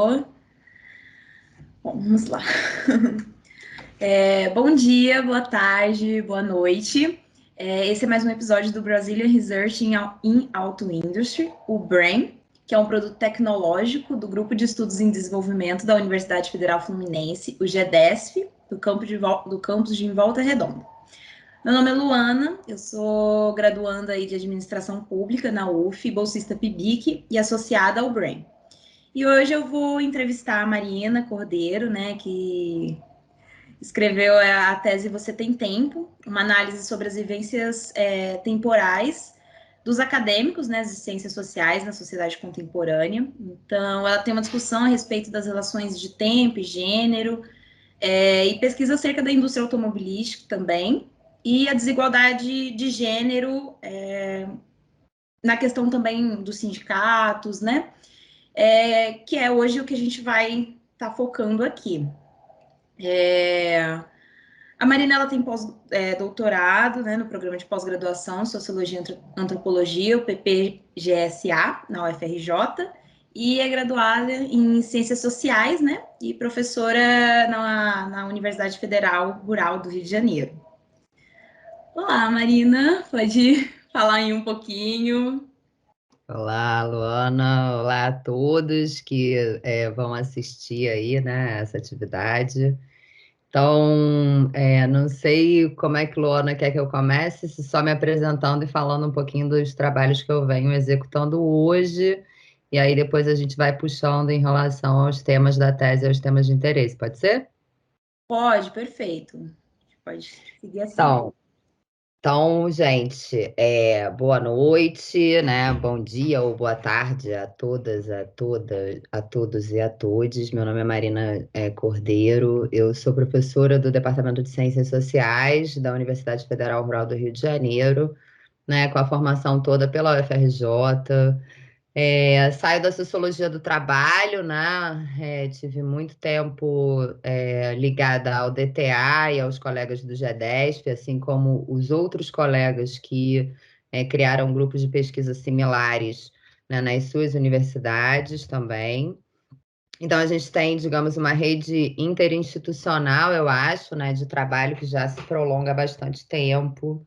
Alô? Bom, vamos lá. Bom dia, boa tarde, boa noite. Esse é mais um episódio do Brazilian Research in Auto Industry, o BRAIN, que é um produto tecnológico do Grupo de Estudos em Desenvolvimento da Universidade Federal Fluminense, o GDESF, do campus de Volta Redonda. Meu nome é Luana, eu sou graduanda aí de Administração Pública na UF, bolsista PIBIC e associada ao BRAIN. E hoje eu vou entrevistar a Marina Cordeiro, né, que escreveu a tese Você Tem Tempo, uma análise sobre as vivências temporais dos acadêmicos, né, de ciências sociais na sociedade contemporânea. Então, ela tem uma discussão a respeito das relações de tempo e gênero, e pesquisa acerca da indústria automobilística também, e a desigualdade de gênero na questão também dos sindicatos, né, que é hoje o que a gente vai estar focando aqui. A Marina ela tem doutorado, né, no programa de pós-graduação em Sociologia e Antropologia, o PPGSA, na UFRJ, e é graduada em Ciências Sociais, né, e professora na Universidade Federal Rural do Rio de Janeiro. Olá, Marina, pode falar aí um pouquinho? Olá, Luana. Olá a todos que vão assistir aí, né, essa atividade. Então, não sei como é que Luana quer que eu comece, se só me apresentando e falando um pouquinho dos trabalhos que eu venho executando hoje, e aí depois a gente vai puxando em relação aos temas da tese e aos temas de interesse, pode ser? Pode, perfeito. Pode seguir assim. Então, gente, boa noite, né? Bom dia ou boa tarde a todas, a todos e a todes. Meu nome é Marina Cordeiro, eu sou professora do Departamento de Ciências Sociais da Universidade Federal Rural do Rio de Janeiro, né? Com a formação toda pela UFRJ. Saio da Sociologia do Trabalho, né? Tive muito tempo ligada ao DTA e aos colegas do GEDESP, assim como os outros colegas que criaram grupos de pesquisa similares, né, nas suas universidades também. Então, a gente tem, digamos, uma rede interinstitucional, eu acho, né, de trabalho que já se prolonga há bastante tempo.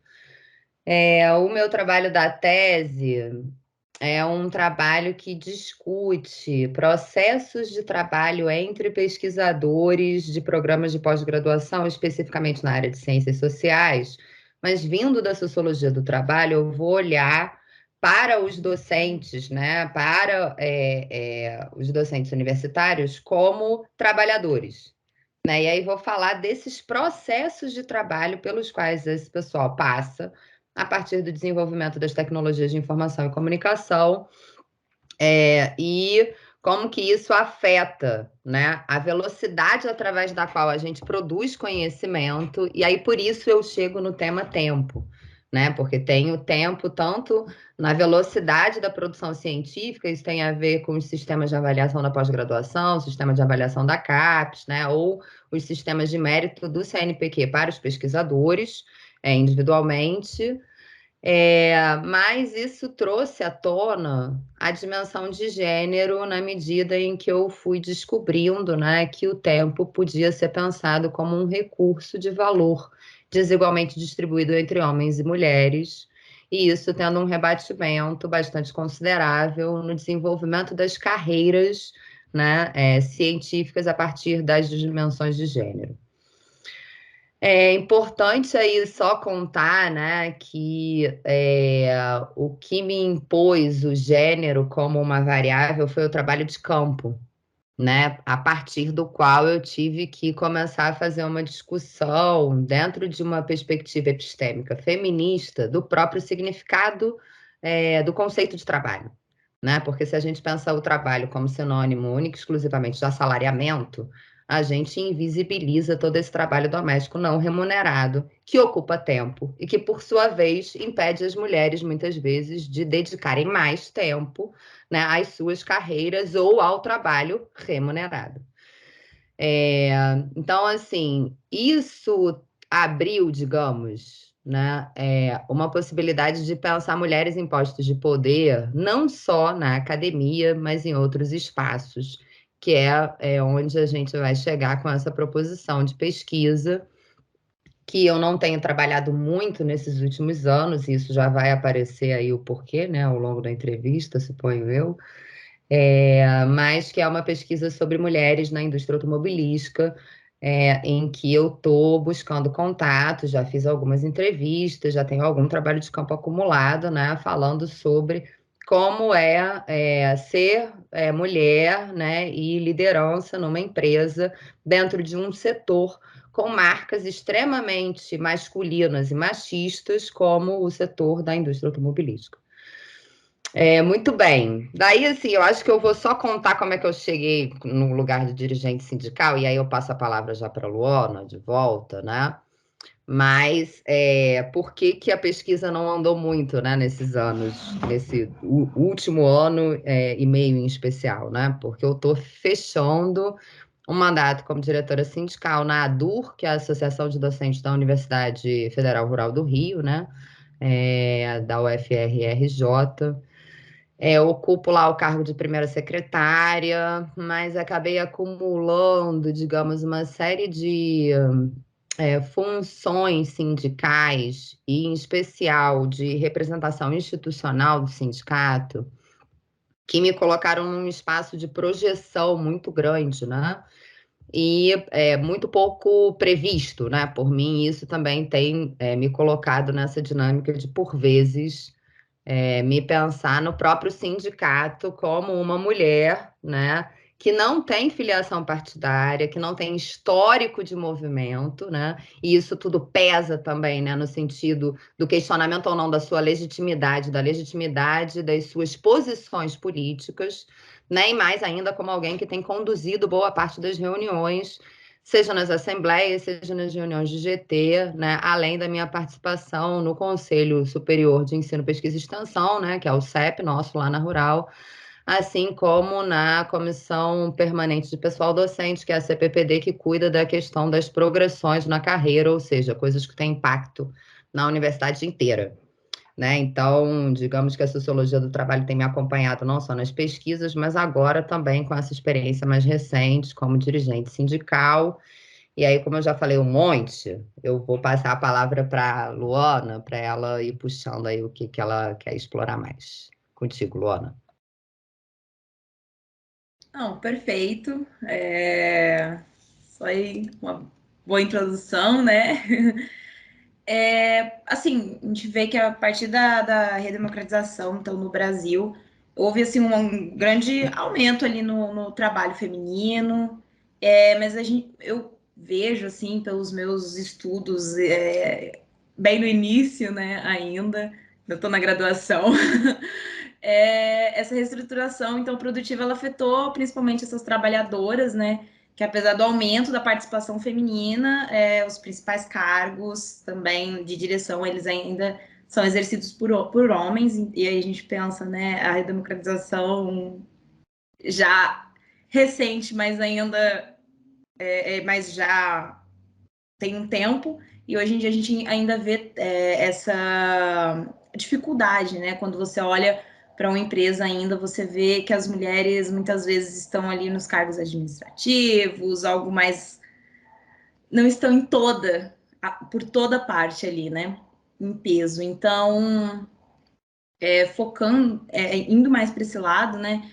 O meu trabalho da tese é um trabalho que discute processos de trabalho entre pesquisadores de programas de pós-graduação, especificamente na área de ciências sociais, mas vindo da sociologia do trabalho, eu vou olhar para os docentes, né, para os docentes universitários como trabalhadores. Né? E aí vou falar desses processos de trabalho pelos quais esse pessoal passa a partir do desenvolvimento das tecnologias de informação e comunicação, e como que isso afeta, né, a velocidade através da qual a gente produz conhecimento, e aí por isso eu chego no tema tempo, né, porque tem o tempo tanto na velocidade da produção científica, isso tem a ver com os sistemas de avaliação da pós-graduação, o sistema de avaliação da CAPES, né, ou os sistemas de mérito do CNPq para os pesquisadores, individualmente, mas isso trouxe à tona a dimensão de gênero na medida em que eu fui descobrindo, né, que o tempo podia ser pensado como um recurso de valor desigualmente distribuído entre homens e mulheres, e isso tendo um rebatimento bastante considerável no desenvolvimento das carreiras, né, científicas a partir das dimensões de gênero. É importante aí só contar, né, que o que me impôs o gênero como uma variável foi o trabalho de campo, né, a partir do qual eu tive que começar a fazer uma discussão dentro de uma perspectiva epistêmica feminista do próprio significado do conceito de trabalho, né, porque se a gente pensa o trabalho como sinônimo único e exclusivamente de assalariamento, a gente invisibiliza todo esse trabalho doméstico não remunerado, que ocupa tempo e que, por sua vez, impede as mulheres, muitas vezes, de dedicarem mais tempo, né, às suas carreiras ou ao trabalho remunerado. Então, assim, isso abriu, digamos, né, uma possibilidade de pensar mulheres em postos de poder, não só na academia, mas em outros espaços, que é onde a gente vai chegar com essa proposição de pesquisa, que eu não tenho trabalhado muito nesses últimos anos, e isso já vai aparecer aí o porquê, né, ao longo da entrevista, suponho eu, mas que é uma pesquisa sobre mulheres na indústria automobilística, em que eu estou buscando contatos, já fiz algumas entrevistas, já tenho algum trabalho de campo acumulado, né, falando sobre como ser mulher, né, e liderança numa empresa dentro de um setor com marcas extremamente masculinas e machistas, como o setor da indústria automobilística. Muito bem. Daí, assim, eu acho que eu vou só contar como é que eu cheguei no lugar de dirigente sindical, e aí eu passo a palavra já para a Luana, de volta, né? Mas por que que a pesquisa não andou muito, né, nesses anos, nesse último ano e meio em especial, né? Porque eu estou fechando um mandato como diretora sindical na ADUR, que é a Associação de Docentes da Universidade Federal Rural do Rio, né? Da UFRJ. Ocupo lá o cargo de primeira secretária, mas acabei acumulando, digamos, uma série de funções sindicais, e em especial de representação institucional do sindicato, que me colocaram num espaço de projeção muito grande, né? E muito pouco previsto, né? Por mim, isso também tem me colocado nessa dinâmica de, por vezes, me pensar no próprio sindicato como uma mulher, né, que não tem filiação partidária, que não tem histórico de movimento, né, e isso tudo pesa também, né, no sentido do questionamento ou não da sua legitimidade, da legitimidade das suas posições políticas, né, e mais ainda como alguém que tem conduzido boa parte das reuniões, seja nas assembleias, seja nas reuniões de GT, né, além da minha participação no Conselho Superior de Ensino, Pesquisa e Extensão, né, que é o CEP nosso lá na Rural, assim como na Comissão Permanente de Pessoal Docente, que é a CPPD, que cuida da questão das progressões na carreira, ou seja, coisas que têm impacto na universidade inteira. Né? Então, digamos que a sociologia do trabalho tem me acompanhado não só nas pesquisas, mas agora também com essa experiência mais recente como dirigente sindical. E aí, como eu já falei um monte, eu vou passar a palavra para a Luana, para ela ir puxando aí o que ela quer explorar mais. Contigo, Luana. Não, perfeito. Foi uma boa introdução, né? Assim, a gente vê que a partir da redemocratização, então, no Brasil, houve assim, um grande aumento ali no trabalho feminino, mas eu vejo, assim, pelos meus estudos, bem no início, né, ainda, eu estou na graduação, essa reestruturação, então, produtiva, ela afetou principalmente essas trabalhadoras, né, que apesar do aumento da participação feminina, os principais cargos também de direção, eles ainda são exercidos por homens, e aí a gente pensa, né, a redemocratização já recente, mas ainda mas já tem um tempo, e hoje em dia a gente ainda vê essa dificuldade, né, quando você olha para uma empresa ainda, você vê que as mulheres muitas vezes estão ali nos cargos administrativos, algo mais não estão por toda parte ali, né? Em peso. Então, focando, indo mais para esse lado, né?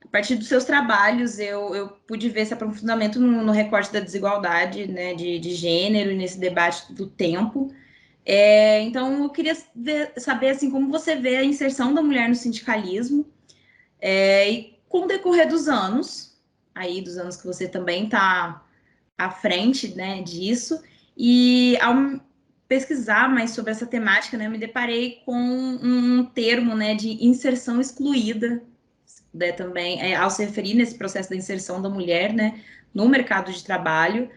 A partir dos seus trabalhos, eu pude ver esse aprofundamento no recorte da desigualdade, né? De gênero, nesse debate do tempo. Então, eu queria saber, assim, como você vê a inserção da mulher no sindicalismo e com o decorrer dos anos, aí dos anos que você também está à frente, né, disso, e ao pesquisar mais sobre essa temática, né, eu me deparei com um termo, né, de inserção excluída, né, também, ao se referir nesse processo da inserção da mulher, né, no mercado de trabalho.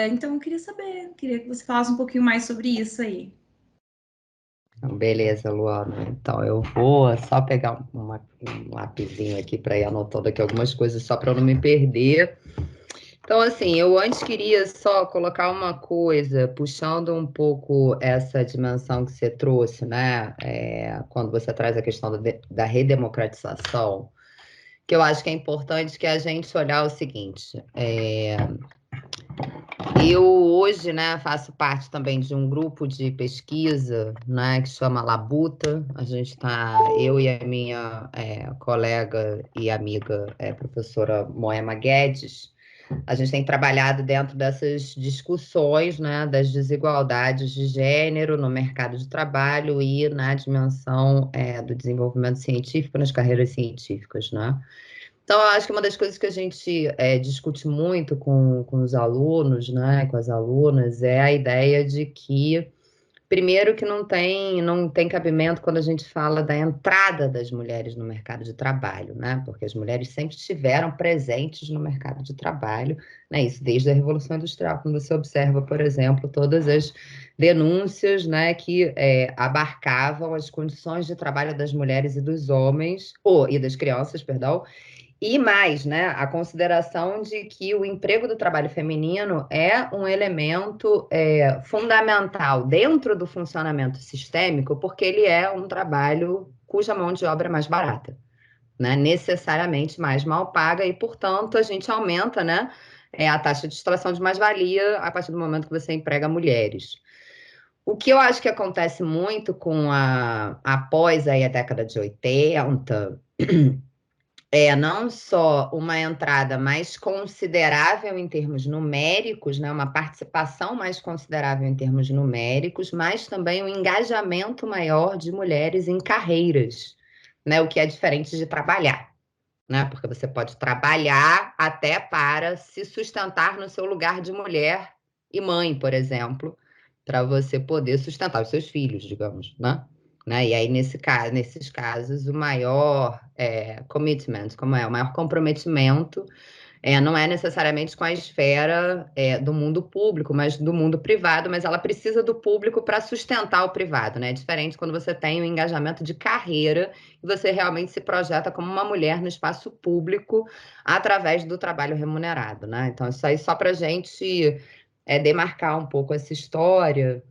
Então, eu queria que você falasse um pouquinho mais sobre isso aí. Beleza, Luana. Então, eu vou só pegar um lapisinho aqui para ir anotando aqui algumas coisas, só para eu não me perder. Então, assim, eu antes queria só colocar uma coisa, puxando um pouco essa dimensão que você trouxe, né? Quando você traz a questão da redemocratização, que eu acho que é importante que a gente olhar o seguinte. Eu hoje, né, faço parte também de um grupo de pesquisa, né, que chama Labuta. A gente está, eu e a minha colega e amiga, professora Moema Guedes, a gente tem trabalhado dentro dessas discussões, né, das desigualdades de gênero no mercado de trabalho e na dimensão do desenvolvimento científico nas carreiras científicas, né? Então, eu acho que uma das coisas que a gente discute muito com os alunos, né, com as alunas, é a ideia de que, primeiro, que não tem cabimento quando a gente fala da entrada das mulheres no mercado de trabalho, né? Porque as mulheres sempre estiveram presentes no mercado de trabalho, né? Isso desde a Revolução Industrial, quando você observa, por exemplo, todas as denúncias, né, que abarcavam as condições de trabalho das mulheres e dos homens, e das crianças, perdão, e mais, né, a consideração de que o emprego do trabalho feminino é um elemento fundamental dentro do funcionamento sistêmico, porque ele é um trabalho cuja mão de obra é mais barata, né, necessariamente mais mal paga, e, portanto, a gente aumenta, né, a taxa de extração de mais-valia a partir do momento que você emprega mulheres. O que eu acho que acontece muito após aí a década de 80, não só uma entrada mais considerável em termos numéricos, né, uma participação mais considerável em termos numéricos, mas também um engajamento maior de mulheres em carreiras, né, o que é diferente de trabalhar, né, porque você pode trabalhar até para se sustentar no seu lugar de mulher e mãe, por exemplo, para você poder sustentar os seus filhos, digamos, né? E aí, nesses casos, o maior commitment, o maior comprometimento não é necessariamente com a esfera do mundo público, mas do mundo privado, mas ela precisa do público para sustentar o privado, né? É diferente quando você tem um engajamento de carreira e você realmente se projeta como uma mulher no espaço público através do trabalho remunerado, né? Então, isso aí só para a gente demarcar um pouco essa história.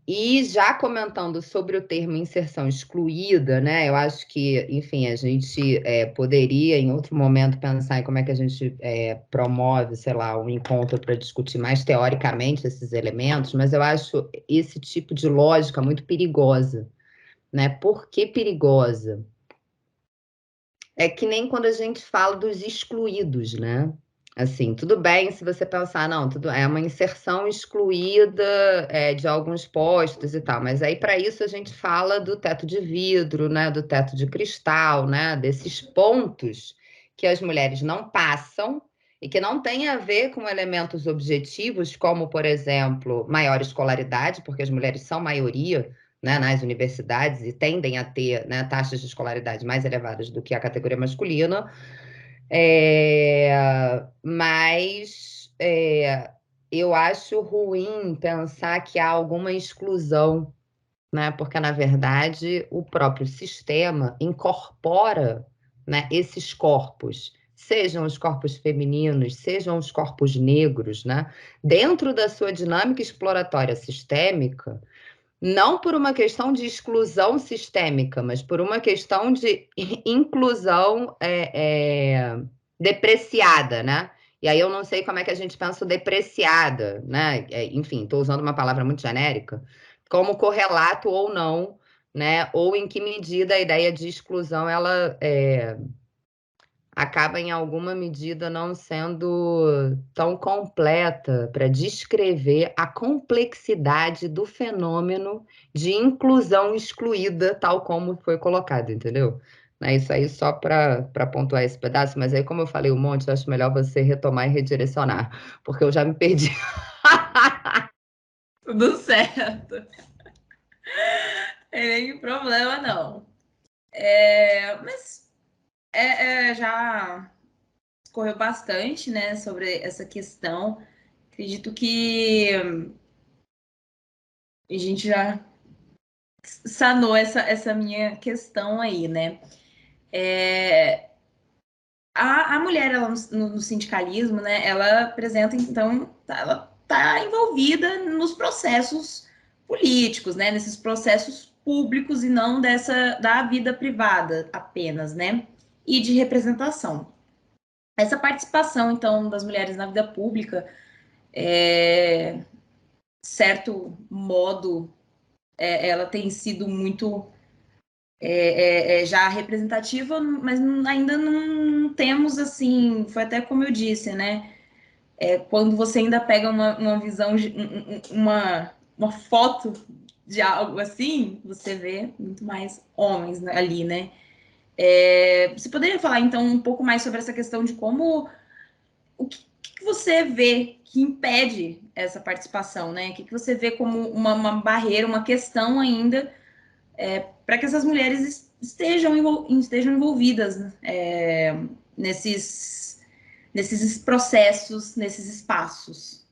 E já comentando sobre o termo inserção excluída, né? Eu acho que, enfim, a gente poderia, em outro momento, pensar em como é que a gente promove, sei lá, um encontro para discutir mais teoricamente esses elementos, mas eu acho esse tipo de lógica muito perigosa, né? Por que perigosa? É que nem quando a gente fala dos excluídos, né? Assim, tudo bem se você pensar, não, tudo é uma inserção excluída de alguns postos e tal, mas aí para isso a gente fala do teto de vidro, né? Do teto de cristal, né? Desses pontos que as mulheres não passam e que não tem a ver com elementos objetivos, como, por exemplo, maior escolaridade, porque as mulheres são maioria, né, nas universidades e tendem a ter, né, taxas de escolaridade mais elevadas do que a categoria masculina, mas eu acho ruim pensar que há alguma exclusão, né, porque, na verdade, o próprio sistema incorpora, né, esses corpos, sejam os corpos femininos, sejam os corpos negros, né, dentro da sua dinâmica exploratória sistêmica, não por uma questão de exclusão sistêmica, mas por uma questão de inclusão depreciada, né? E aí eu não sei como é que a gente pensa o depreciada, né? Enfim, estou usando uma palavra muito genérica, como correlato ou não, né? Ou em que medida a ideia de exclusão ela acaba, em alguma medida, não sendo tão completa para descrever a complexidade do fenômeno de inclusão excluída, tal como foi colocado, entendeu? Isso aí só para pontuar esse pedaço, mas aí, como eu falei um monte, eu acho melhor você retomar e redirecionar, porque eu já me perdi. Tudo certo. Não tem problema, não. Mas já correu bastante, né, sobre essa questão. Acredito que a gente já sanou essa minha questão aí, né? A mulher, ela, no sindicalismo, né, ela apresenta, então, ela está envolvida nos processos políticos, né, nesses processos públicos e não da vida privada apenas, né? e de representação. Essa participação, então, das mulheres na vida pública, certo modo, ela tem sido muito já representativa, mas ainda não temos, assim, foi até como eu disse, né? Quando você ainda pega uma visão, uma foto de algo assim, você vê muito mais homens ali, né? Você poderia falar, então, um pouco mais sobre essa questão de como... O que você vê que impede essa participação, né? O que você vê como uma barreira, uma questão ainda para que essas mulheres estejam envolvidas nesses processos, nesses espaços?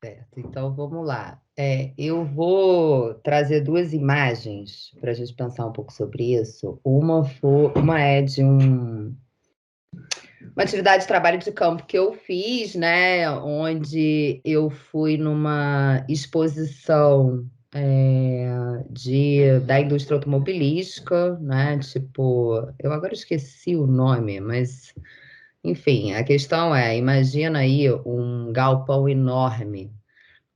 Certo, então vamos lá. Eu vou trazer duas imagens para a gente pensar um pouco sobre isso. Uma é de uma atividade de trabalho de campo que eu fiz, né? Onde eu fui numa exposição da indústria automobilística, né? Tipo, eu agora esqueci o nome, mas enfim, a questão é, imagina aí um galpão enorme,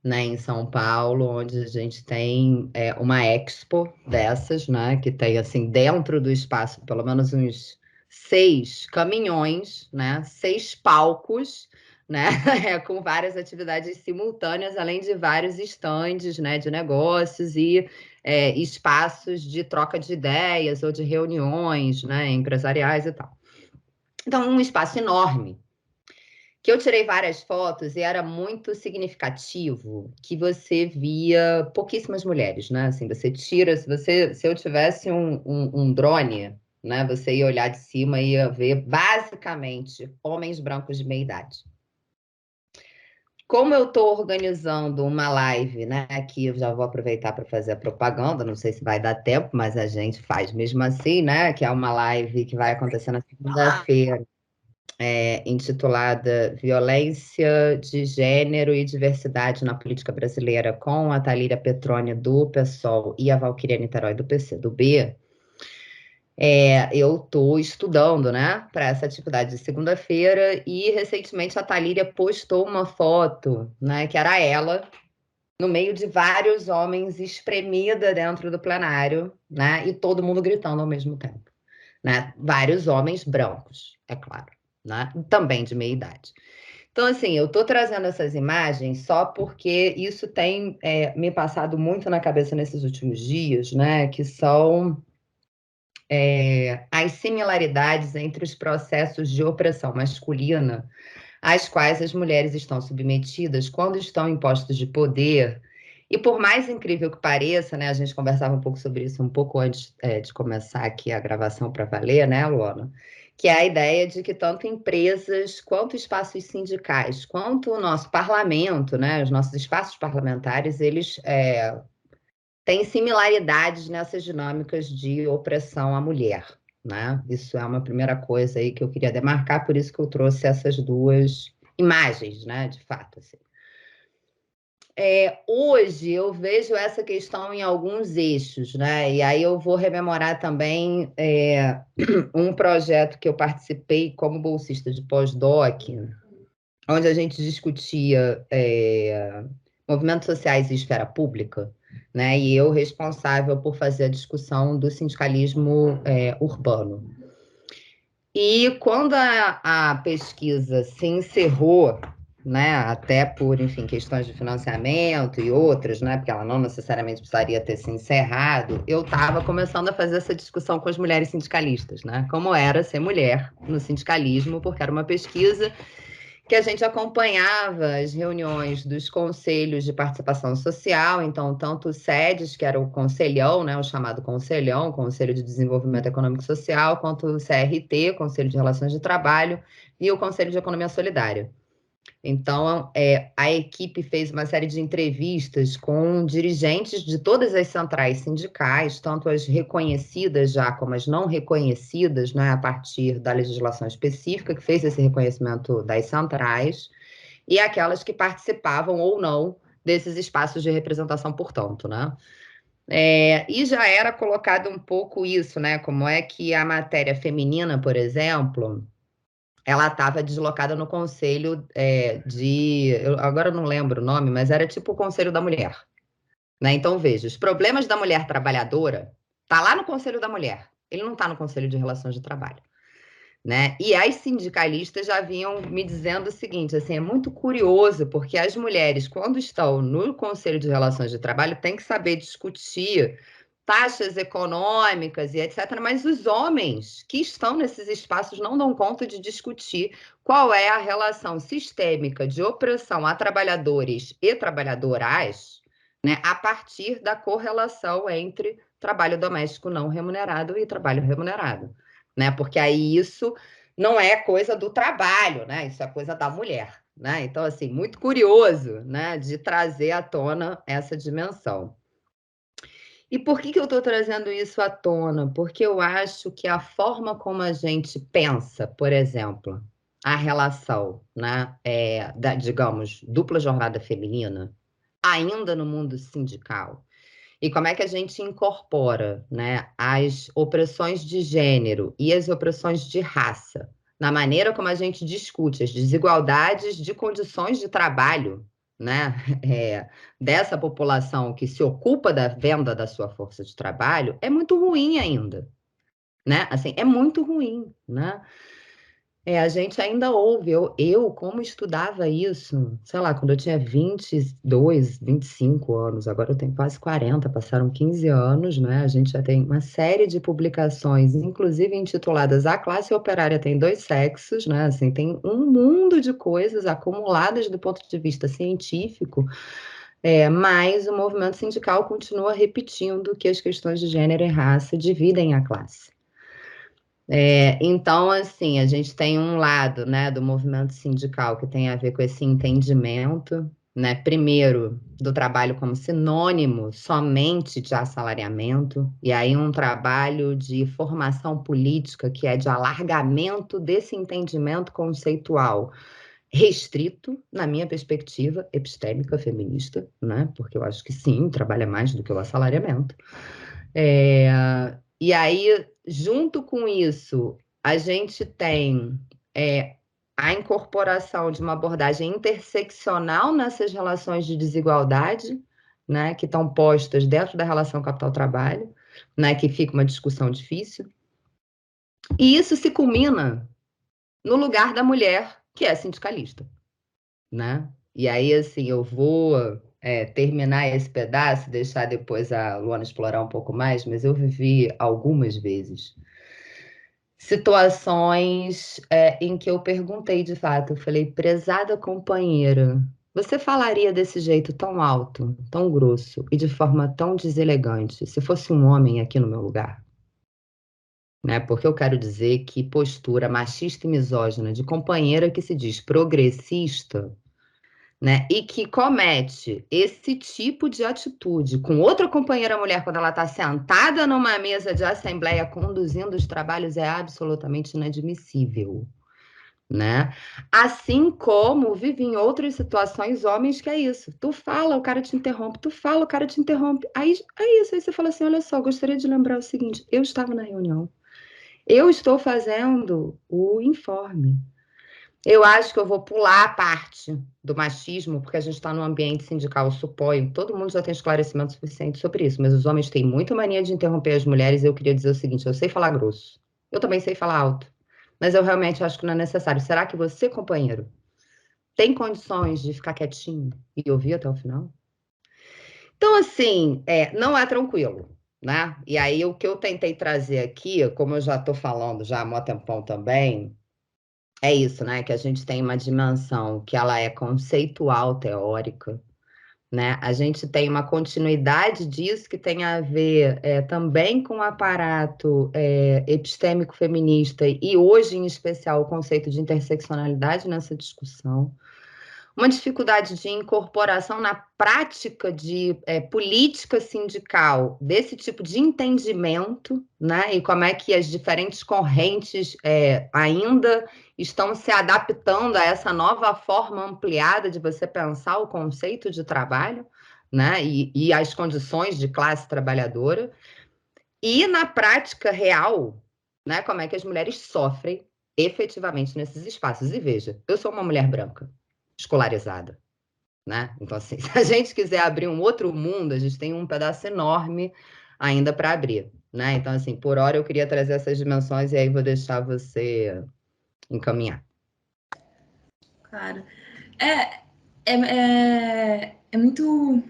né, em São Paulo, onde a gente tem uma expo dessas, né, que tem assim dentro do espaço pelo menos uns 6 caminhões, né, 6 palcos, né, com várias atividades simultâneas, além de vários estandes, né, de negócios e espaços de troca de ideias ou de reuniões, né, empresariais e tal. Então, um espaço enorme que eu tirei várias fotos e era muito significativo que você via pouquíssimas mulheres, né? Assim, você tira, se eu tivesse um drone, né? Você ia olhar de cima e ia ver basicamente homens brancos de meia idade. Como eu estou organizando uma live, né? Aqui eu já vou aproveitar para fazer a propaganda, não sei se vai dar tempo, mas a gente faz mesmo assim, né? Que é uma live que vai acontecer na segunda-feira intitulada Violência de Gênero e Diversidade na Política Brasileira, com a Thalíria Petroni, do PSOL, e a Valquíria Niterói, do PCdoB. Eu estou estudando, né, para essa atividade de segunda-feira, e recentemente a Thalíria postou uma foto, né, que era ela, no meio de vários homens, espremida dentro do plenário, né, e todo mundo gritando ao mesmo tempo, né, vários homens brancos, é claro, né, também de meia idade. Então, assim, eu estou trazendo essas imagens só porque isso tem me passado muito na cabeça nesses últimos dias, né, que são as similaridades entre os processos de opressão masculina às quais as mulheres estão submetidas quando estão em postos de poder. E por mais incrível que pareça, né, a gente conversava um pouco sobre isso um pouco antes de começar aqui a gravação para valer, né, Luana? Que é a ideia de que tanto empresas quanto espaços sindicais, quanto o nosso parlamento, né, os nossos espaços parlamentares, eles têm similaridades nessas dinâmicas de opressão à mulher, né? Isso é uma primeira coisa aí que eu queria demarcar, por isso que eu trouxe essas duas imagens, né, de fato, assim. Hoje eu vejo essa questão em alguns eixos, né? E aí eu vou rememorar também um projeto que eu participei como bolsista de pós-doc, onde a gente discutia movimentos sociais e esfera pública, né? E eu responsável por fazer a discussão do sindicalismo urbano. E quando a pesquisa se encerrou, né, até por, enfim, questões de financiamento e outras, né, porque ela não necessariamente precisaria ter se encerrado, eu estava começando a fazer essa discussão com as mulheres sindicalistas, né, como era ser mulher no sindicalismo, porque era uma pesquisa que a gente acompanhava as reuniões dos conselhos de participação social, então, tanto os SEDES, que era o conselhão, né, o chamado conselhão, Conselho de Desenvolvimento Econômico e Social, quanto o CRT, Conselho de Relações de Trabalho, e o Conselho de Economia Solidária. Então, a equipe fez uma série de entrevistas com dirigentes de todas as centrais sindicais, tanto as reconhecidas já como as não reconhecidas, né, a partir da legislação específica que fez esse reconhecimento das centrais, e aquelas que participavam ou não desses espaços de representação, portanto, né? E já era colocado um pouco isso, né? Como é que a matéria feminina, por exemplo, ela estava deslocada no conselho agora eu não lembro o nome, mas era tipo o Conselho da Mulher, né? Então, veja, os problemas da mulher trabalhadora tá lá no Conselho da Mulher, ele não está no Conselho de Relações de Trabalho, né? E as sindicalistas já vinham me dizendo o seguinte, assim, é muito curioso, porque as mulheres, quando estão no Conselho de Relações de Trabalho, têm que saber discutir taxas econômicas e etc., mas os homens que estão nesses espaços não dão conta de discutir qual é a relação sistêmica de opressão a trabalhadores e trabalhadoras, né, a partir da correlação entre trabalho doméstico não remunerado e trabalho remunerado, né? Porque aí isso não é coisa do trabalho, né? Isso é coisa da mulher, né? Então, assim, muito curioso, né, de trazer à tona essa dimensão. E por que eu estou trazendo isso à tona? Porque eu acho que a forma como a gente pensa, por exemplo, a relação, né, digamos, dupla jornada feminina, ainda no mundo sindical, e como é que a gente incorpora, né, as opressões de gênero e as opressões de raça na maneira como a gente discute as desigualdades de condições de trabalho, né, dessa população que se ocupa da venda da sua força de trabalho, é muito ruim ainda, né? Assim, é muito ruim, né? A gente ainda ouve, como estudava isso, sei lá, quando eu tinha 22, 25 anos, agora eu tenho quase 40, passaram 15 anos, né? A gente já tem uma série de publicações, inclusive intituladas A Classe Operária Tem Dois Sexos, né? Assim, tem um mundo de coisas acumuladas do ponto de vista científico, mas o movimento sindical continua repetindo que as questões de gênero e raça dividem a classe. Então, assim, a gente tem um lado, né, do movimento sindical que tem a ver com esse entendimento, né, primeiro, do trabalho como sinônimo somente de assalariamento, e aí um trabalho de formação política que é de alargamento desse entendimento conceitual restrito, na minha perspectiva epistêmica feminista, né, porque eu acho que sim, trabalha mais do que o assalariamento. E aí, junto com isso, a gente tem a incorporação de uma abordagem interseccional nessas relações de desigualdade, né, que estão postas dentro da relação capital-trabalho, né, que fica uma discussão difícil. E isso se culmina no lugar da mulher, que é sindicalista, né? E aí, assim, eu vou terminar esse pedaço, deixar depois a Luana explorar um pouco mais, mas eu vivi algumas vezes situações em que eu perguntei de fato, eu falei, prezada companheira, você falaria desse jeito tão alto, tão grosso e de forma tão deselegante se fosse um homem aqui no meu lugar? Né? Porque eu quero dizer que postura machista e misógina de companheira que se diz progressista, né, e que comete esse tipo de atitude com outra companheira mulher quando ela está sentada numa mesa de assembleia conduzindo os trabalhos é absolutamente inadmissível, né? Assim como vive em outras situações homens que é isso. Tu fala, o cara te interrompe, tu fala, o cara te interrompe. Aí é isso, aí você fala assim, olha só, gostaria de lembrar o seguinte, eu estava na reunião, eu estou fazendo o informe. Eu acho que eu vou pular a parte do machismo, porque a gente está num ambiente sindical, eu suponho. Todo mundo já tem esclarecimento suficiente sobre isso, mas os homens têm muita mania de interromper as mulheres. Eu queria dizer o seguinte: eu sei falar grosso, eu também sei falar alto, mas eu realmente acho que não é necessário. Será que você, companheiro, tem condições de ficar quietinho e ouvir até o final? Então, assim, não é tranquilo, né? E aí, o que eu tentei trazer aqui, como eu já estou falando já há um tempão também. É isso, né? Que a gente tem uma dimensão que ela é conceitual, teórica, né? A gente tem uma continuidade disso que tem a ver também com o aparato epistêmico feminista e hoje, em especial, o conceito de interseccionalidade nessa discussão. Uma dificuldade de incorporação na prática de política sindical desse tipo de entendimento, né? E como é que as diferentes correntes ainda estão se adaptando a essa nova forma ampliada de você pensar o conceito de trabalho, né? E as condições de classe trabalhadora, e na prática real, né? Como é que as mulheres sofrem efetivamente nesses espaços. E veja, eu sou uma mulher branca, escolarizada, né? Então, assim, se a gente quiser abrir um outro mundo, a gente tem um pedaço enorme ainda para abrir, né? Então, assim, por hora eu queria trazer essas dimensões e aí vou deixar você encaminhar. Claro. É muito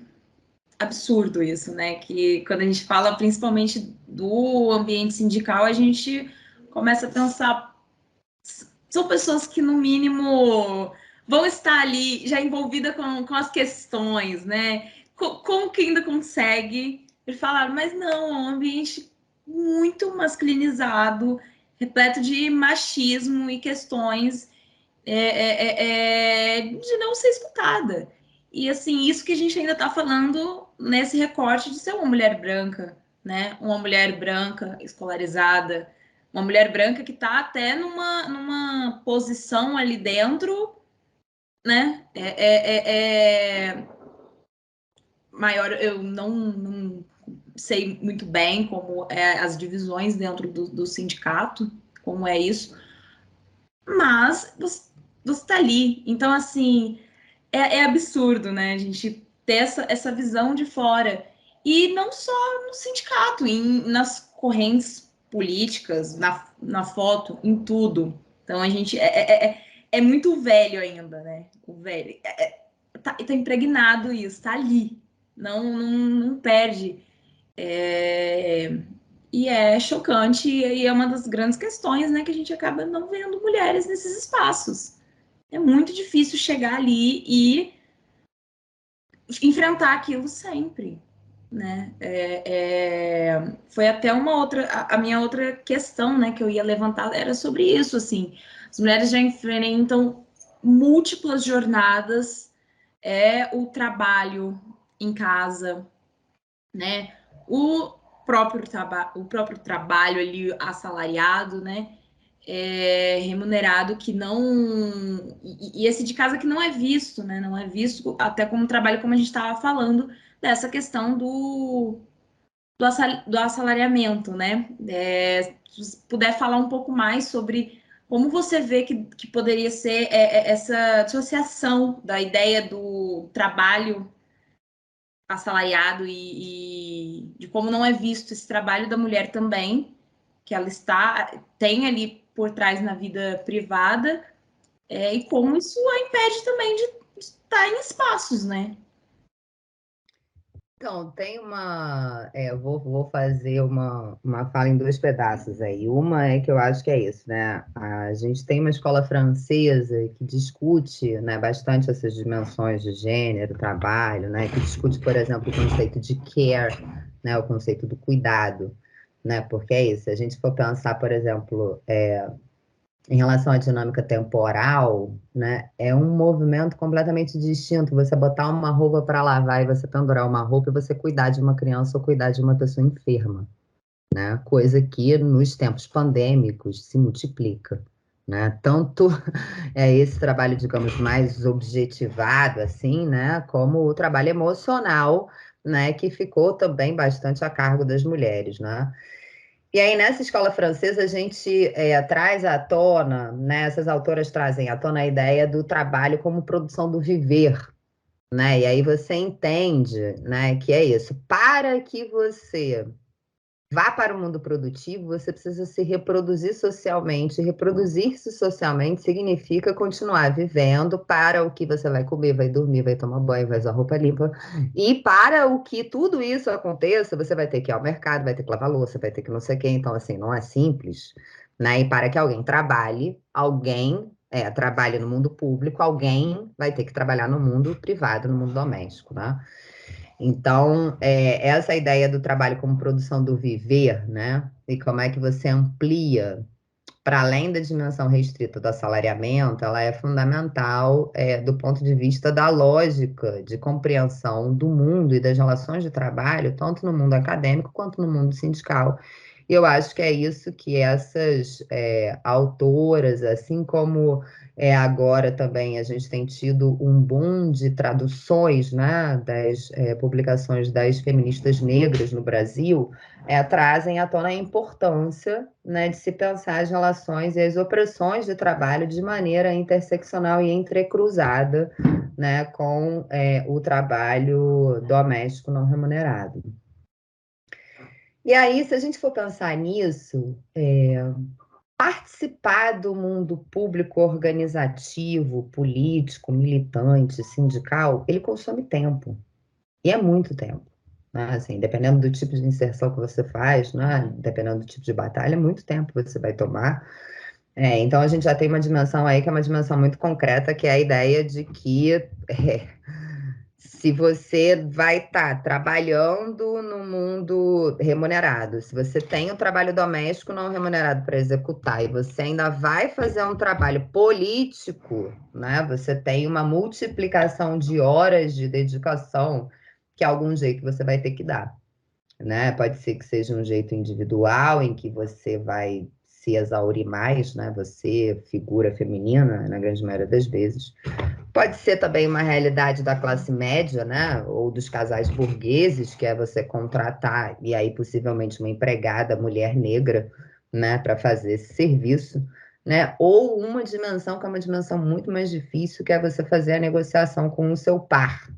absurdo isso, né? Que quando a gente fala principalmente do ambiente sindical, a gente começa a pensar, são pessoas que, no mínimo, vão estar ali já envolvida com as questões, né? Como que ainda consegue? Eles falaram, mas não, é um ambiente muito masculinizado, repleto de machismo e questões de não ser escutada. E assim, isso que a gente ainda está falando nesse recorte de ser uma mulher branca, né? Uma mulher branca escolarizada, uma mulher branca que está até numa posição ali dentro, né? Maior, eu não sei muito bem como é as divisões dentro do sindicato, como é isso, mas você está ali. Então, assim, é absurdo, né? A gente ter essa visão de fora. E não só no sindicato, nas correntes políticas, na foto, em tudo. Então a gente é muito velho ainda, né? O velho. Tá impregnado isso, tá ali. Não perde. E é chocante, e é uma das grandes questões, né? Que a gente acaba não vendo mulheres nesses espaços. É muito difícil chegar ali e enfrentar aquilo sempre, né? Foi até uma outra, a minha outra questão, né, que eu ia levantar era sobre isso, assim, as mulheres já enfrentam múltiplas jornadas, o trabalho em casa, né? O o próprio trabalho ali assalariado, né? Remunerado que não. E esse de casa que não é visto, né? Não é visto até como trabalho, como a gente estava falando, dessa questão do assalariamento, né? Se puder falar um pouco mais sobre como você vê que poderia ser essa dissociação da ideia do trabalho assalariado e de como não é visto esse trabalho da mulher também, que ela tem ali por trás na vida privada, e como isso a impede também de estar em espaços, né? Então, tem uma. Vou fazer uma fala em dois pedaços aí. Uma é que eu acho que é isso, né? A gente tem uma escola francesa que discute, né, bastante essas dimensões de gênero, trabalho, né? Que discute, por exemplo, o conceito de care, né? O conceito do cuidado, né? Porque é isso. Se a gente for pensar, por exemplo, em relação à dinâmica temporal, né, é um movimento completamente distinto. Você botar uma roupa para lavar e você pendurar uma roupa e você cuidar de uma criança ou cuidar de uma pessoa enferma, né? Coisa que nos tempos pandêmicos se multiplica, né? Tanto esse trabalho, digamos, mais objetivado, assim, né, como o trabalho emocional, né, que ficou também bastante a cargo das mulheres, né? E aí, nessa escola francesa, a gente traz à tona, né, essas autoras trazem à tona a ideia do trabalho como produção do viver, né? E aí você entende, né, que é isso. Para que você vá para o mundo produtivo, você precisa se reproduzir socialmente. Reproduzir-se socialmente significa continuar vivendo para o que você vai comer, vai dormir, vai tomar banho, vai usar roupa limpa. E para o que tudo isso aconteça, você vai ter que ir ao mercado, vai ter que lavar louça, vai ter que não sei o quê. Então, assim, não é simples, né? E para que alguém trabalhe, alguém trabalhe no mundo público, alguém vai ter que trabalhar no mundo privado, no mundo doméstico, né? Então, essa ideia do trabalho como produção do viver, né? E como é que você amplia para além da dimensão restrita do assalariamento, ela é fundamental do ponto de vista da lógica de compreensão do mundo e das relações de trabalho, tanto no mundo acadêmico quanto no mundo sindical. E eu acho que é isso que essas autoras, assim como Agora também a gente tem tido um boom de traduções, né, das publicações das feministas negras no Brasil, trazem à tona a importância, né, de se pensar as relações e as opressões de trabalho de maneira interseccional e entrecruzada, né, com o trabalho doméstico não remunerado. E aí, se a gente for pensar nisso, participar do mundo público organizativo, político, militante, sindical, ele consome tempo. E é muito tempo. Né? Assim, dependendo do tipo de inserção que você faz, né? Dependendo do tipo de batalha, é muito tempo que você vai tomar. Então, a gente já tem uma dimensão aí que é uma dimensão muito concreta, que é a ideia de que se você vai estar trabalhando no mundo remunerado, se você tem um trabalho doméstico não remunerado para executar e você ainda vai fazer um trabalho político, né? Você tem uma multiplicação de horas de dedicação que algum jeito você vai ter que dar, né? Pode ser que seja um jeito individual em que você vai se exaurir mais, né? Você, figura feminina, na grande maioria das vezes. Pode ser também uma realidade da classe média, né? Ou dos casais burgueses, que é você contratar, e aí possivelmente uma empregada, mulher negra, né, para fazer esse serviço, né? Ou uma dimensão que é uma dimensão muito mais difícil, que é você fazer a negociação com o seu par,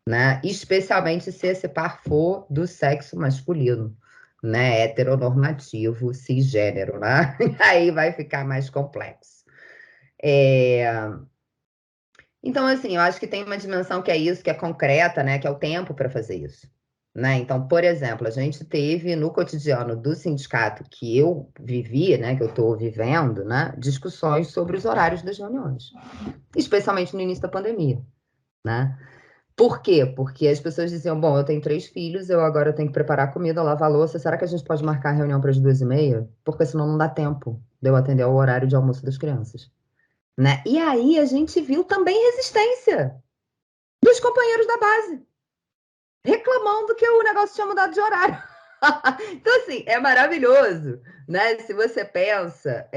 né? Especialmente se esse par for do sexo masculino, né? Heteronormativo, cisgênero, né? Aí vai ficar mais complexo. Então, assim, eu acho que tem uma dimensão que é isso, que é concreta, né? Que é o tempo para fazer isso. Né? Então, por exemplo, a gente teve no cotidiano do sindicato que eu vivi, né, que eu estou vivendo, né, discussões sobre os horários das reuniões, especialmente no início da pandemia. Né? Por quê? Porque as pessoas diziam, bom, eu tenho 3 filhos, eu agora tenho que preparar comida, lavar louça, será que a gente pode marcar a reunião para as 2h30? Porque senão não dá tempo de eu atender ao horário de almoço das crianças. Né? E aí a gente viu também resistência dos companheiros da base, reclamando que o negócio tinha mudado de horário. Então, assim, é maravilhoso, né? Se você pensa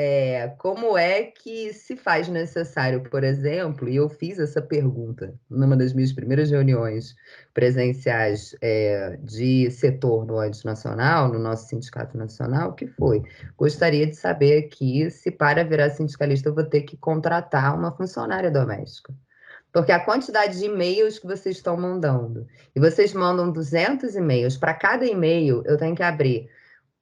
como é que se faz necessário, por exemplo, e eu fiz essa pergunta numa das minhas primeiras reuniões presenciais de setor no âmbito nacional, no nosso sindicato nacional, que foi, gostaria de saber aqui se para virar sindicalista eu vou ter que contratar uma funcionária doméstica. Porque a quantidade de e-mails que vocês estão mandando, e vocês mandam 200 e-mails, para cada e-mail eu tenho que abrir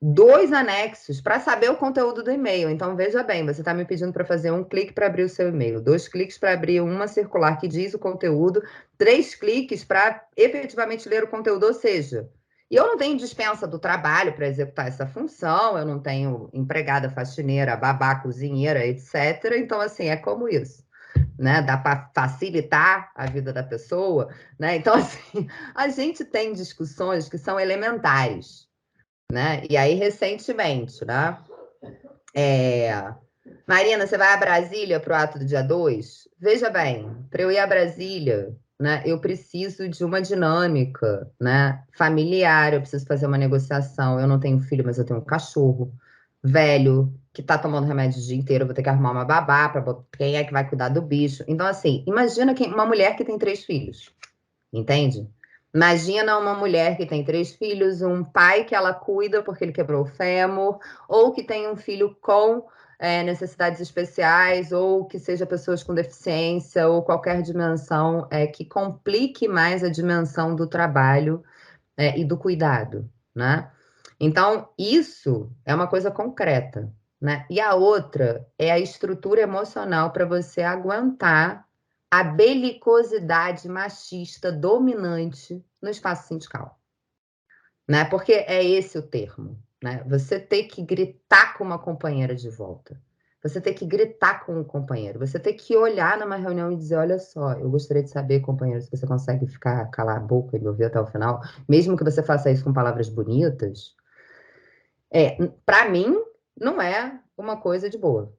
2 anexos para saber o conteúdo do e-mail. Então, veja bem, você está me pedindo para fazer 1 clique para abrir o seu e-mail, 2 cliques para abrir uma circular que diz o conteúdo, 3 cliques para efetivamente ler o conteúdo, ou seja, eu não tenho dispensa do trabalho para executar essa função, eu não tenho empregada, faxineira, babá, cozinheira, etc. Então, assim, é como isso. Né? Dá para facilitar a vida da pessoa, né? Então, assim, a gente tem discussões que são elementares, né? E aí, recentemente, né? Marina, você vai a Brasília para o ato do dia 2? Veja bem, para eu ir a Brasília, né, eu preciso de uma dinâmica, né, familiar, eu preciso fazer uma negociação. Eu não tenho filho, mas eu tenho um cachorro velho que tá tomando remédio o dia inteiro, eu vou ter que arrumar uma babá para quem é que vai cuidar do bicho. Então, assim, imagina uma mulher que tem 3 filhos, entende? Imagina uma mulher que tem 3 filhos, um pai que ela cuida porque ele quebrou o fêmur, ou que tem um filho com necessidades especiais, ou que seja pessoas com deficiência, ou qualquer dimensão que complique mais a dimensão do trabalho e do cuidado, né? Então, isso é uma coisa concreta, né? E a outra é a estrutura emocional para você aguentar a belicosidade machista dominante no espaço sindical, né? Porque é esse o termo, né? Você ter que gritar com uma companheira de volta. Você ter que gritar com um companheiro. Você ter que olhar numa reunião e dizer, olha só, eu gostaria de saber, companheiro, se você consegue calar a boca e me ouvir até o final, mesmo que você faça isso com palavras bonitas. Para mim, não é uma coisa de boa.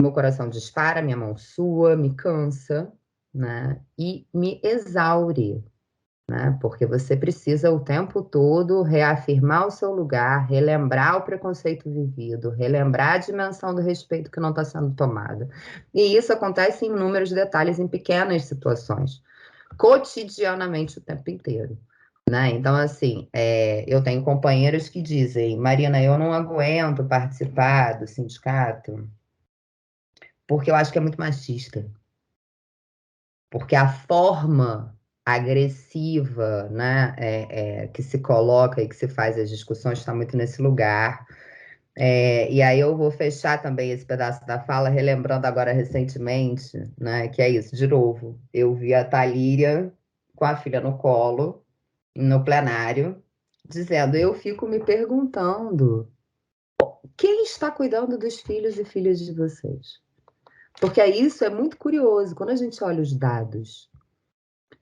Meu coração dispara, minha mão sua, me cansa, né? E me exaure. né? Porque você precisa o tempo todo reafirmar o seu lugar, relembrar o preconceito vivido, relembrar a dimensão do respeito que não está sendo tomada. E isso acontece em inúmeros detalhes, em pequenas situações, cotidianamente o tempo inteiro. Né? Então, assim, eu tenho companheiros que dizem, Marina, eu não aguento participar do sindicato porque eu acho que é muito machista. Porque a forma agressiva, né, que se coloca e que se faz as discussões está muito nesse lugar. E aí eu vou fechar também esse pedaço da fala, relembrando agora recentemente, né, que é isso, de novo, eu vi a Thalíria com a filha no colo, no plenário, dizendo, eu fico me perguntando, quem está cuidando dos filhos e filhas de vocês? Porque isso é muito curioso, quando a gente olha os dados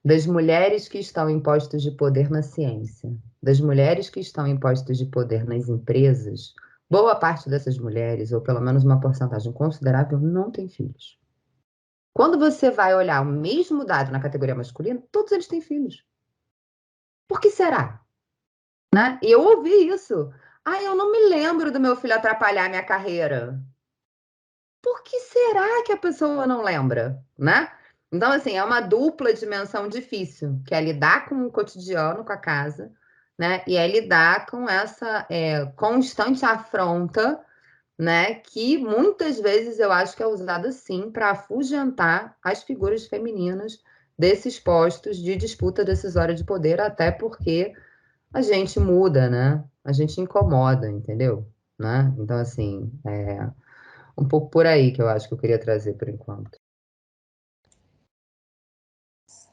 das mulheres que estão em postos de poder na ciência, das mulheres que estão em postos de poder nas empresas, boa parte dessas mulheres, ou pelo menos uma porcentagem considerável, não tem filhos. Quando você vai olhar o mesmo dado na categoria masculina, todos eles têm filhos. Por que será? Né? E eu ouvi isso. Ah, eu não me lembro do meu filho atrapalhar minha carreira. Por que será que a pessoa não lembra, né? Então, assim, é uma dupla dimensão difícil, que é lidar com o cotidiano, com a casa, né? E é lidar com essa constante afronta, né? Que muitas vezes eu acho que é usada, sim, para afugentar as figuras femininas desses postos de disputa decisória de poder, até porque a gente muda, né? A gente incomoda, entendeu? Né? Então, assim, um pouco por aí que eu acho que eu queria trazer por enquanto.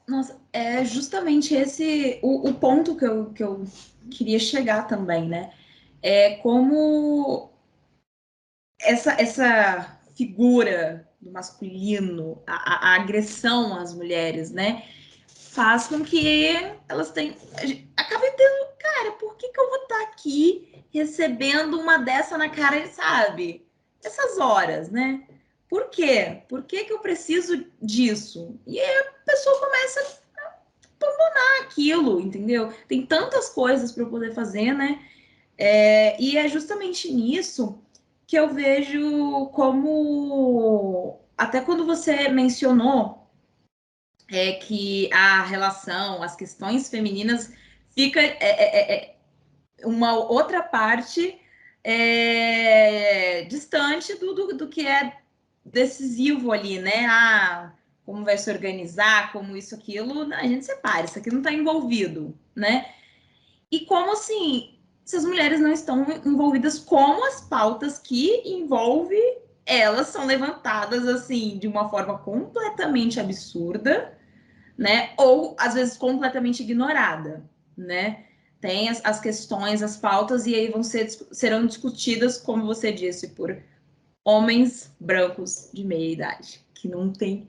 Nossa, é justamente esse o ponto que eu queria chegar também, né? É como essa figura do masculino, a agressão às mulheres, né? Faz com que elas tenham. Acabem tendo, cara, por que eu vou estar aqui recebendo uma dessa na cara, sabe? Essas horas, né? Por quê? Por que eu preciso disso? E aí a pessoa começa aquilo, entendeu? Tem tantas coisas para eu poder fazer, né? E é justamente nisso que eu vejo como. Até quando você mencionou que a relação, as questões femininas fica uma outra parte distante do que é decisivo ali, né? Como vai se organizar, como isso, aquilo, a gente separa, isso aqui não está envolvido, né? E como assim, se as mulheres não estão envolvidas, como as pautas que envolvem elas são levantadas assim de uma forma completamente absurda, né? Ou às vezes completamente ignorada, né? Tem as questões, as pautas, e aí serão discutidas, como você disse, por homens brancos de meia idade, que não tem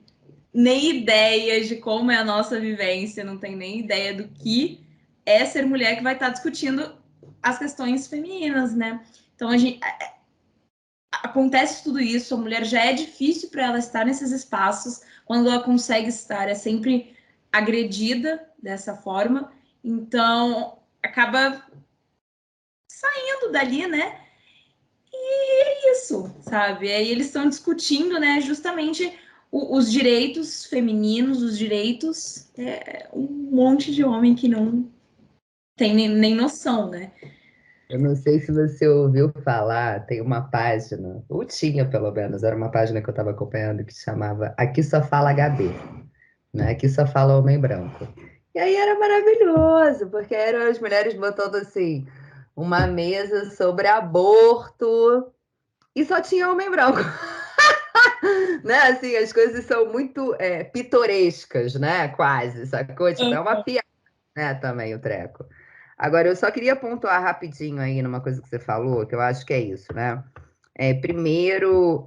nem ideia de como é a nossa vivência, não tem nem ideia do que é ser mulher, que vai estar discutindo as questões femininas, né? Então acontece tudo isso, a mulher já é difícil para ela estar nesses espaços, quando ela consegue estar, é sempre agredida dessa forma, então acaba saindo dali, né? E é isso, sabe? Aí eles estão discutindo, né, justamente os direitos femininos, os direitos, um monte de homem que não tem nem noção, né? Eu não sei se você ouviu falar, tem uma página, ou tinha pelo menos, era uma página que eu estava acompanhando que chamava Aqui Só Fala HB, né? Aqui Só Fala Homem Branco. E aí era maravilhoso, porque eram as mulheres botando assim, uma mesa sobre aborto e só tinha homem branco. Né? Assim, as coisas são muito pitorescas, né? Quase, sacou? Tipo, é uma piada, né? Também o treco. Agora, eu só queria pontuar rapidinho aí numa coisa que você falou, que eu acho que é isso, né? Primeiro,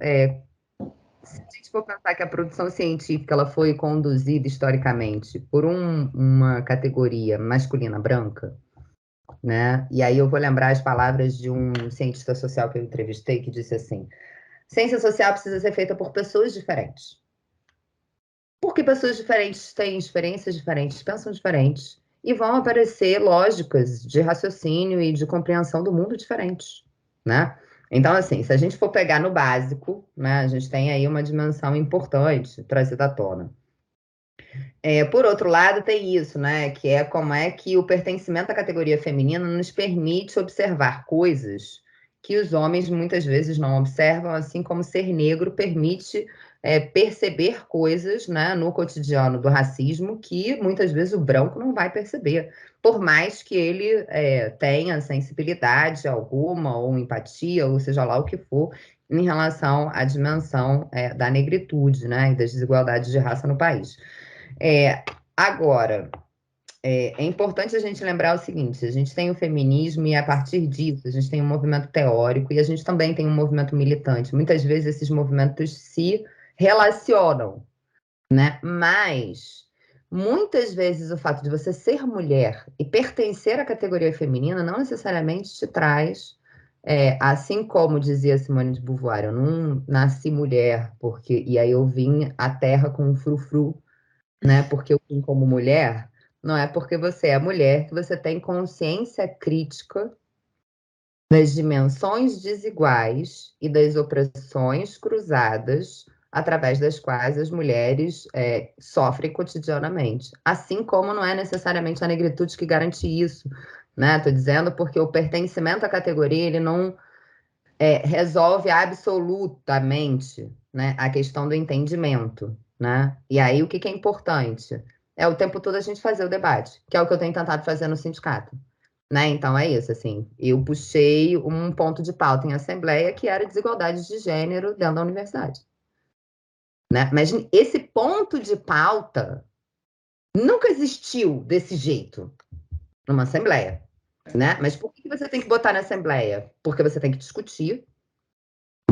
se a gente for pensar que a produção científica ela foi conduzida historicamente por uma categoria masculina branca, né? E aí eu vou lembrar as palavras de um cientista social que eu entrevistei que disse assim: ciência social precisa ser feita por pessoas diferentes. Porque pessoas diferentes têm experiências diferentes, pensam diferentes e vão aparecer lógicas de raciocínio e de compreensão do mundo diferentes, né? Então, assim, se a gente for pegar no básico, né, a gente tem aí uma dimensão importante trazida à tona. Por outro lado, tem isso, né? Que é como é que o pertencimento à categoria feminina nos permite observar coisas que os homens muitas vezes não observam, assim como ser negro permite perceber coisas, né, no cotidiano do racismo que muitas vezes o branco não vai perceber, por mais que ele tenha sensibilidade alguma, ou empatia, ou seja lá o que for, em relação à dimensão da negritude, né, e das desigualdades de raça no país. Agora, é importante a gente lembrar o seguinte: a gente tem o feminismo e a partir disso a gente tem um movimento teórico e a gente também tem um movimento militante. Muitas vezes esses movimentos se relacionam, né? Mas muitas vezes o fato de você ser mulher e pertencer à categoria feminina não necessariamente te traz, assim como dizia Simone de Beauvoir, eu não nasci mulher porque e aí eu vim à Terra com um frufru, né? Porque eu vim como mulher, não é porque você é mulher que você tem consciência crítica das dimensões desiguais e das opressões cruzadas através das quais as mulheres sofrem cotidianamente. Assim como não é necessariamente a negritude que garante isso, né? Estou dizendo porque o pertencimento à categoria ele não resolve absolutamente, né, a questão do entendimento, né? E aí o que que é importante? É o tempo todo a gente fazer o debate, que é o que eu tenho tentado fazer no sindicato, né? Então é isso, assim, eu puxei um ponto de pauta em assembleia que era desigualdade de gênero dentro da universidade, né? Mas esse ponto de pauta nunca existiu desse jeito numa assembleia, né? Mas por que você tem que botar na assembleia? Porque você tem que discutir,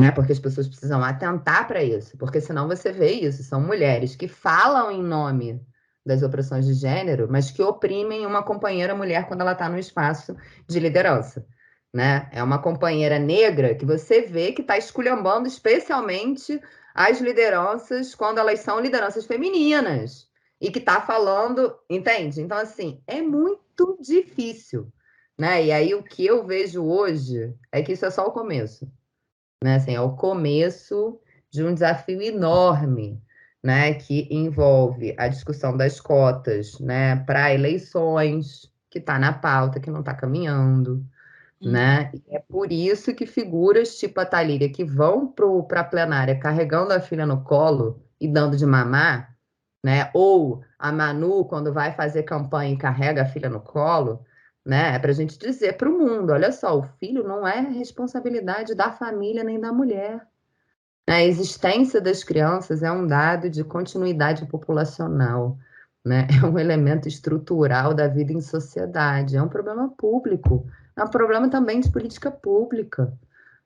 né? Porque as pessoas precisam atentar para isso, porque senão você vê isso, são mulheres que falam em nome das opressões de gênero, mas que oprimem uma companheira mulher quando ela está no espaço de liderança, né? É uma companheira negra que você vê que está esculhambando especialmente as lideranças quando elas são lideranças femininas e que está falando, entende? Então, assim, é muito difícil, né? E aí o que eu vejo hoje é que isso é só o começo, né? Assim, é o começo de um desafio enorme, né? Que envolve a discussão das cotas, né? Para eleições, que está na pauta, que não está caminhando, né? E é por isso que figuras tipo a Thalíria, que vão para a plenária carregando a filha no colo e dando de mamar, né? Ou a Manu, quando vai fazer campanha e carrega a filha no colo, né? É para a gente dizer para o mundo: olha só, o filho não é responsabilidade da família nem da mulher. A existência das crianças é um dado de continuidade populacional, né? É um elemento estrutural da vida em sociedade, é um problema público, é um problema também de política pública,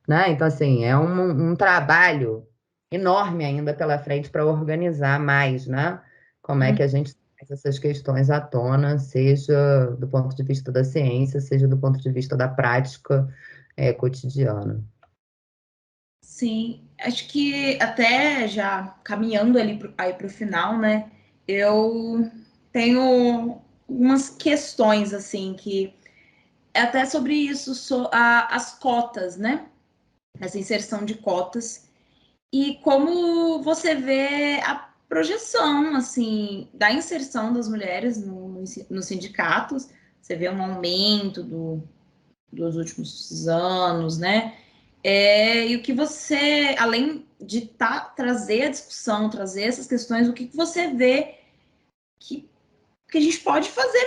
né? Então, assim, é um trabalho enorme ainda pela frente para organizar mais, né? Como é que a gente traz essas questões à tona, seja do ponto de vista da ciência, seja do ponto de vista da prática cotidiana. Sim, acho que até já caminhando ali para o final, né? Eu tenho algumas questões assim que é até sobre isso, as cotas, né? Essa inserção de cotas e como você vê a projeção assim da inserção das mulheres nos sindicatos. Você vê um aumento dos últimos anos, né? E o que você, além de trazer a discussão, trazer essas questões, o que você vê que a gente pode fazer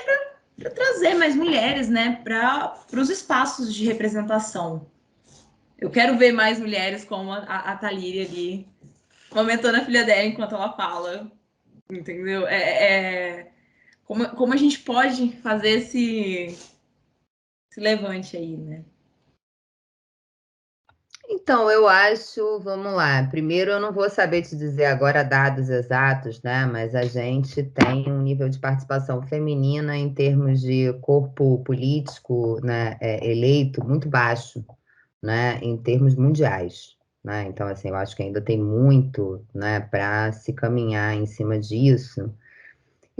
para trazer mais mulheres, né, para os espaços de representação. Eu quero ver mais mulheres como a Thalíria ali, amamentando a filha dela enquanto ela fala, entendeu? Como a gente pode fazer esse levante aí, né? Então, eu acho, vamos lá. Primeiro, eu não vou saber te dizer agora dados exatos, né? Mas a gente tem um nível de participação feminina em termos de corpo político, né, eleito muito baixo, né, em termos mundiais, né? Então, assim, eu acho que ainda tem muito, né, para se caminhar em cima disso.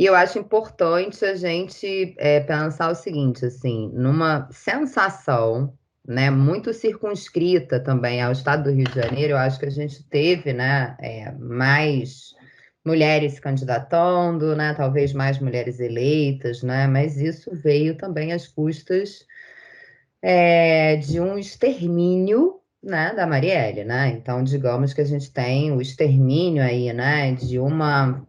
E eu acho importante a gente pensar o seguinte, assim, numa sensação, né, muito circunscrita também ao estado do Rio de Janeiro, eu acho que a gente teve, né, mais mulheres se candidatando, né, talvez mais mulheres eleitas, né, mas isso veio também às custas de um extermínio, né, da Marielle, né? Então, digamos que a gente tem o extermínio aí, né, de uma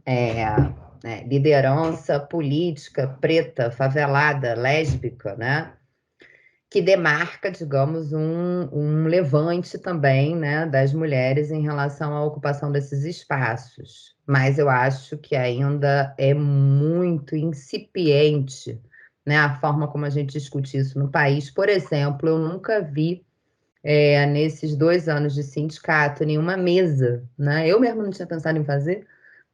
liderança política preta, favelada, lésbica, né? Que demarca, digamos, um levante também, né, das mulheres em relação à ocupação desses espaços. Mas eu acho que ainda é muito incipiente, né, a forma como a gente discute isso no país. Por exemplo, eu nunca vi, nesses 2 anos de sindicato, nenhuma mesa, né? Eu mesmo não tinha pensado em fazer,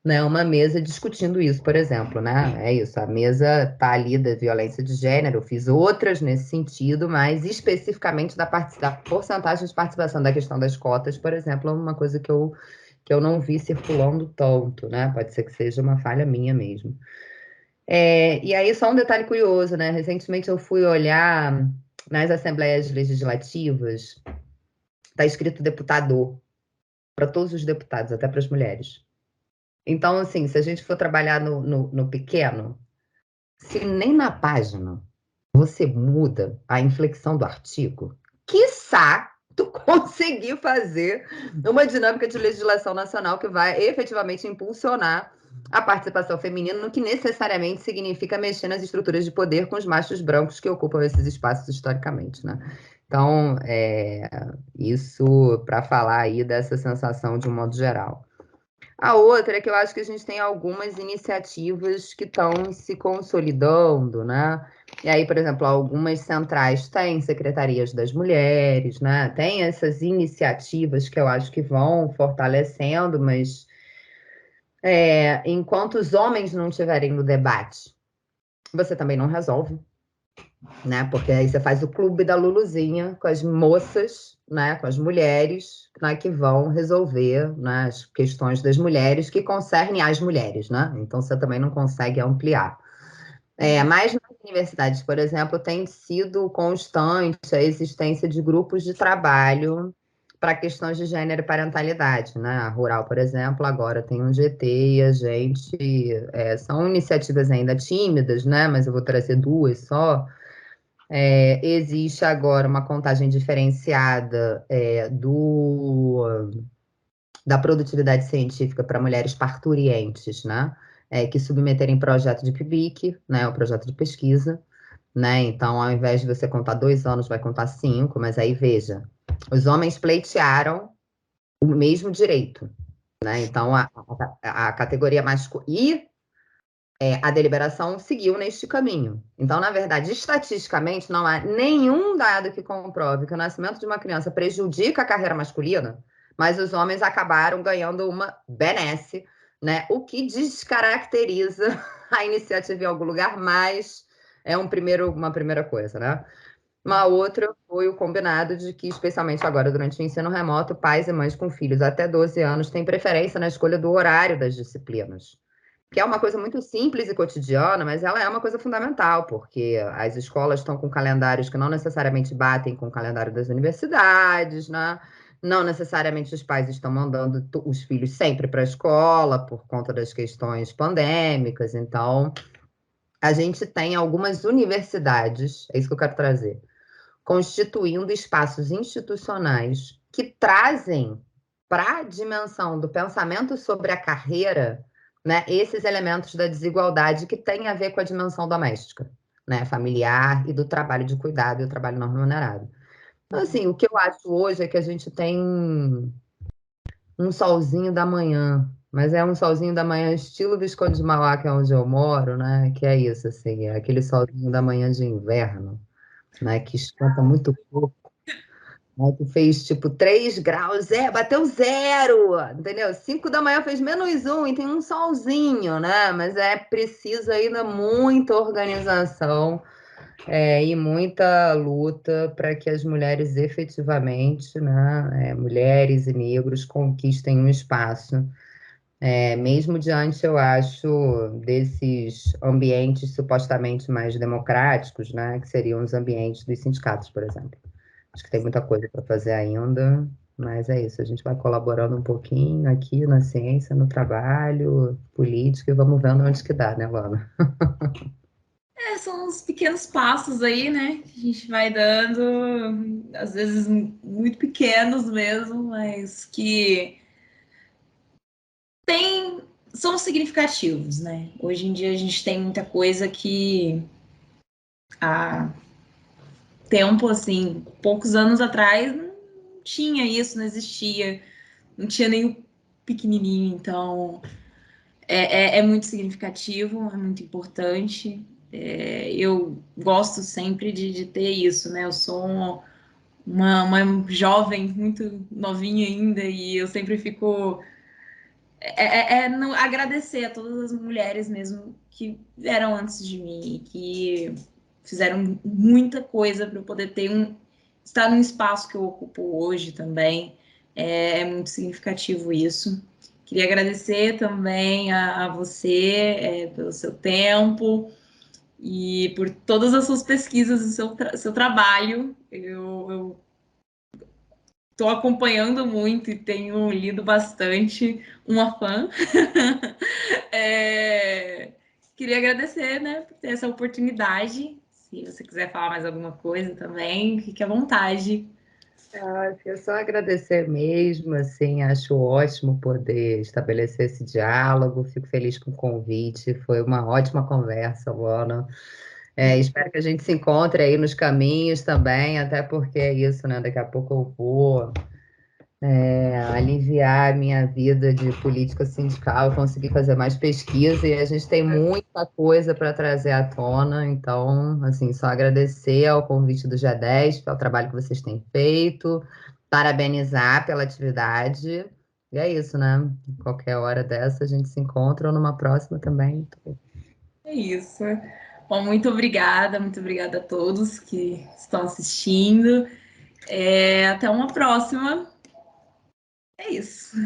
né, uma mesa discutindo isso, por exemplo, né? É isso, a mesa tá ali da violência de gênero, eu fiz outras nesse sentido, mas especificamente da porcentagem de participação da questão das cotas, por exemplo, é uma coisa que eu não vi circulando tanto, né? Pode ser que seja uma falha minha mesmo. E aí, só um detalhe curioso, né? Recentemente eu fui olhar nas assembleias legislativas, tá escrito deputador, para todos os deputados, até para as mulheres. Então, assim, se a gente for trabalhar no pequeno, se nem na página você muda a inflexão do artigo, quiçá tu conseguir fazer uma dinâmica de legislação nacional que vai efetivamente impulsionar a participação feminina, no que necessariamente significa mexer nas estruturas de poder com os machos brancos que ocupam esses espaços historicamente, né? Então, isso para falar aí dessa sensação de um modo geral. A outra é que eu acho que a gente tem algumas iniciativas que estão se consolidando, né? E aí, por exemplo, algumas centrais têm secretarias das mulheres, né? Tem essas iniciativas que eu acho que vão fortalecendo, mas enquanto os homens não estiverem no debate, você também não resolve, né? Porque aí você faz o clube da Luluzinha com as moças, né? Com as mulheres, né? Que vão resolver, né? As questões das mulheres que concernem as mulheres, né? Então você também não consegue ampliar. Mas nas universidades, por exemplo, tem sido constante a existência de grupos de trabalho para questões de gênero e parentalidade, né? A Rural, por exemplo, agora tem um GT e a gente são iniciativas ainda tímidas, né? Mas eu vou trazer duas só. Existe agora uma contagem diferenciada da produtividade científica para mulheres parturientes, né? Que submeterem projeto de PIBIC, né? O projeto de pesquisa, né? Então, ao invés de você contar 2 anos, vai contar 5, mas aí veja, os homens pleitearam o mesmo direito, né? Então, a categoria masculina. E a deliberação seguiu neste caminho. Então, na verdade, estatisticamente, não há nenhum dado que comprove que o nascimento de uma criança prejudica a carreira masculina, mas os homens acabaram ganhando uma benesse, né? O que descaracteriza a iniciativa em algum lugar, mas é uma primeira coisa, né? Uma outra foi o combinado de que, especialmente agora, durante o ensino remoto, pais e mães com filhos até 12 anos têm preferência na escolha do horário das disciplinas, que é uma coisa muito simples e cotidiana, mas ela é uma coisa fundamental, porque as escolas estão com calendários que não necessariamente batem com o calendário das universidades, né? Não necessariamente os pais estão mandando os filhos sempre para a escola por conta das questões pandêmicas. Então, a gente tem algumas universidades, é isso que eu quero trazer, constituindo espaços institucionais que trazem para a dimensão do pensamento sobre a carreira, né, esses elementos da desigualdade que têm a ver com a dimensão doméstica, né, familiar e do trabalho de cuidado e o trabalho não remunerado. Então, assim, o que eu acho hoje é que a gente tem um solzinho da manhã, mas é um solzinho da manhã estilo Visconde de Mauá, que é onde eu moro, né, que é isso, assim, é aquele solzinho da manhã de inverno, né, que esquenta muito pouco. Aí tu fez tipo 3 graus, bateu zero, entendeu? 5 da manhã fez -1 e tem um solzinho, né? Mas é preciso ainda muita organização e muita luta para que as mulheres efetivamente, né, mulheres e negros conquistem um espaço Mesmo diante, eu acho, desses ambientes supostamente mais democráticos, né, que seriam os ambientes dos sindicatos, por exemplo. Acho que tem muita coisa para fazer ainda, mas é isso. A gente vai colaborando um pouquinho aqui na ciência, no trabalho, política, e vamos vendo onde que dá, né, Luana? São uns pequenos passos aí, né? Que a gente vai dando, às vezes muito pequenos mesmo, mas que tem, são significativos, né? Hoje em dia a gente tem muita coisa que há tempo, assim, poucos anos atrás, não tinha isso, não existia, não tinha nem o pequenininho, então é muito significativo, é muito importante. Eu gosto sempre de ter isso, né? Eu sou uma jovem muito novinha ainda e eu sempre fico agradecer a todas as mulheres mesmo que vieram antes de mim, que fizeram muita coisa para eu poder estar no espaço que eu ocupo hoje também. É muito significativo isso. Queria agradecer também a você pelo seu tempo e por todas as suas pesquisas e seu trabalho. Eu estou acompanhando muito e tenho lido bastante, uma fã. Queria agradecer, né, por ter essa oportunidade. Se você quiser falar mais alguma coisa também, fique à vontade. É só agradecer mesmo, assim, acho ótimo poder estabelecer esse diálogo, fico feliz com o convite, foi uma ótima conversa, Luana. Espero que a gente se encontre aí nos caminhos também, até porque é isso, né? Daqui a pouco eu vou aliviar a minha vida de política sindical, conseguir fazer mais pesquisa e a gente tem muita coisa para trazer à tona, então, assim, só agradecer ao convite do G10, pelo trabalho que vocês têm feito, parabenizar pela atividade, e é isso, né? Qualquer hora dessa a gente se encontra ou numa próxima também. É isso. Bom, muito obrigada a todos que estão assistindo. Até uma próxima. É isso.